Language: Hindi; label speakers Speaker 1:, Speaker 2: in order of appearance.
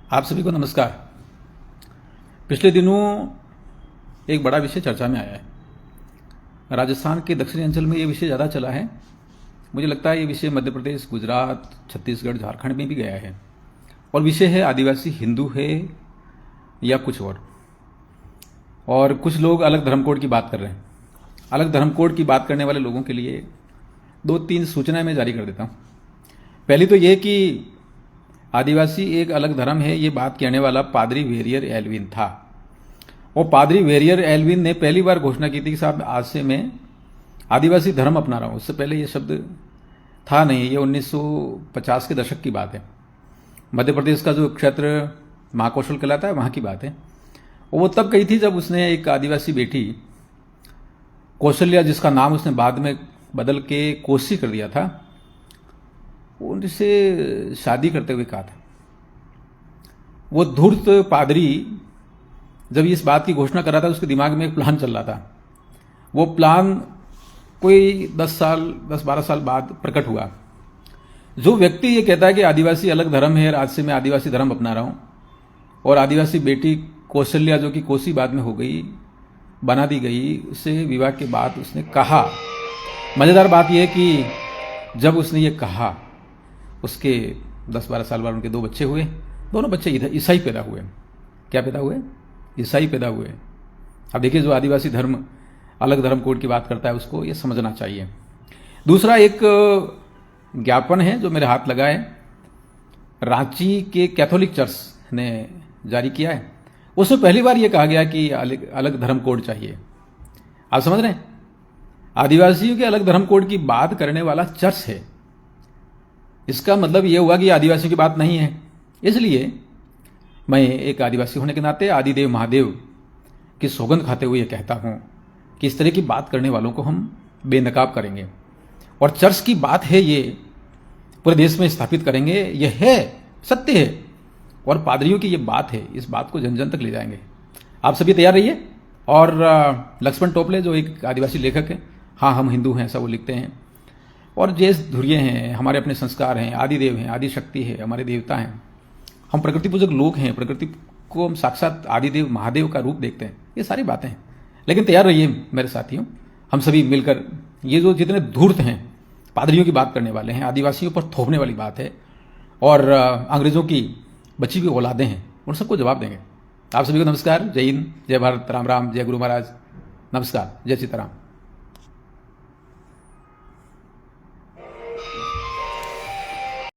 Speaker 1: आप सभी को नमस्कार। पिछले दिनों एक बड़ा विषय चर्चा में आया है। राजस्थान के दक्षिणी अंचल में ये विषय ज़्यादा चला है। मुझे लगता है ये विषय मध्य प्रदेश, गुजरात, छत्तीसगढ़, झारखंड में भी गया है। और विषय है आदिवासी हिंदू है या कुछ और कुछ लोग अलग धर्म कोड की बात कर रहे हैं। अलग धर्म कोड की बात करने वाले लोगों के लिए 2-3 सूचनाएं मैं जारी कर देता हूं। पहली तो ये कि आदिवासी एक अलग धर्म है, ये बात कहने वाला पादरी वेरियर एल्विन था। वो पादरी वेरियर एल्विन ने पहली बार घोषणा की थी कि साहब आज से मैं आदिवासी धर्म अपना रहा हूं। उससे पहले ये शब्द था नहीं। ये 1950 के दशक की बात है। मध्य प्रदेश का जो क्षेत्र महाकौशल कहलाता है वहां की बात है। वो तब कही थी जब उसने एक आदिवासी बेटी कौशल्या, जिसका नाम उसने बाद में बदल के कोसी कर दिया था, उनसे शादी करते हुए कहा था। वो धूर्त पादरी जब इस बात की घोषणा कर रहा था, उसके दिमाग में एक प्लान चल रहा था। वो प्लान कोई 10-12 साल बाद प्रकट हुआ। जो व्यक्ति ये कहता है कि आदिवासी अलग धर्म है और आज से मैं आदिवासी धर्म अपना रहा हूं, और आदिवासी बेटी कौशल्या जो कि कोसी बाद में हो गई, बना दी गई, उससे विवाह के बाद उसने कहा, मजेदार बात यह कि जब उसने ये कहा उसके 10-12 साल बाद उनके 2 बच्चे हुए। दोनों बच्चे इधर ईसाई पैदा हुए। क्या पैदा हुए? ईसाई पैदा हुए। अब देखिए, जो आदिवासी धर्म अलग धर्म कोड की बात करता है उसको ये समझना चाहिए। दूसरा एक ज्ञापन है जो मेरे हाथ लगा है, रांची के कैथोलिक चर्च ने जारी किया है। उसमें पहली बार ये कहा गया कि अलग धर्म कोड चाहिए। आप समझ रहे हैं? आदिवासियों के अलग धर्म कोड की बात करने वाला चर्च है। इसका मतलब यह हुआ कि आदिवासियों की बात नहीं है। इसलिए मैं एक आदिवासी होने के नाते आदिदेव महादेव की सौगंध खाते हुए यह कहता हूं कि इस तरह की बात करने वालों को हम बेनकाब करेंगे, और चर्च की बात है ये पूरे देश में स्थापित करेंगे। यह है, सत्य है, और पादरियों की ये बात है, इस बात को जन जन तक ले जाएंगे। आप सभी तैयार रहिए। और लक्ष्मण टोपले जो एक आदिवासी लेखक है, हाँ हम हिंदू हैं ऐसा वो लिखते हैं, और जैस धुर्य हैं, हमारे अपने संस्कार हैं, आदिदेव हैं, आदि शक्ति है, हमारे देवता हैं, हम प्रकृति पूजक लोग हैं, प्रकृति को हम साक्षात आदिदेव महादेव का रूप देखते हैं। ये सारी बातें हैं। लेकिन तैयार रहिए मेरे साथियों, हम सभी मिलकर ये जो जितने धूर्त हैं, पादरियों की बात करने वाले हैं, आदिवासियों पर थोपने वाली बात है, और अंग्रेजों की बची हुई औलादें हैं, उन सबको जवाब देंगे। आप सभी को नमस्कार। जय हिंद, जय भारत, राम राम, जय गुरु महाराज। नमस्कार, जय सीताराम।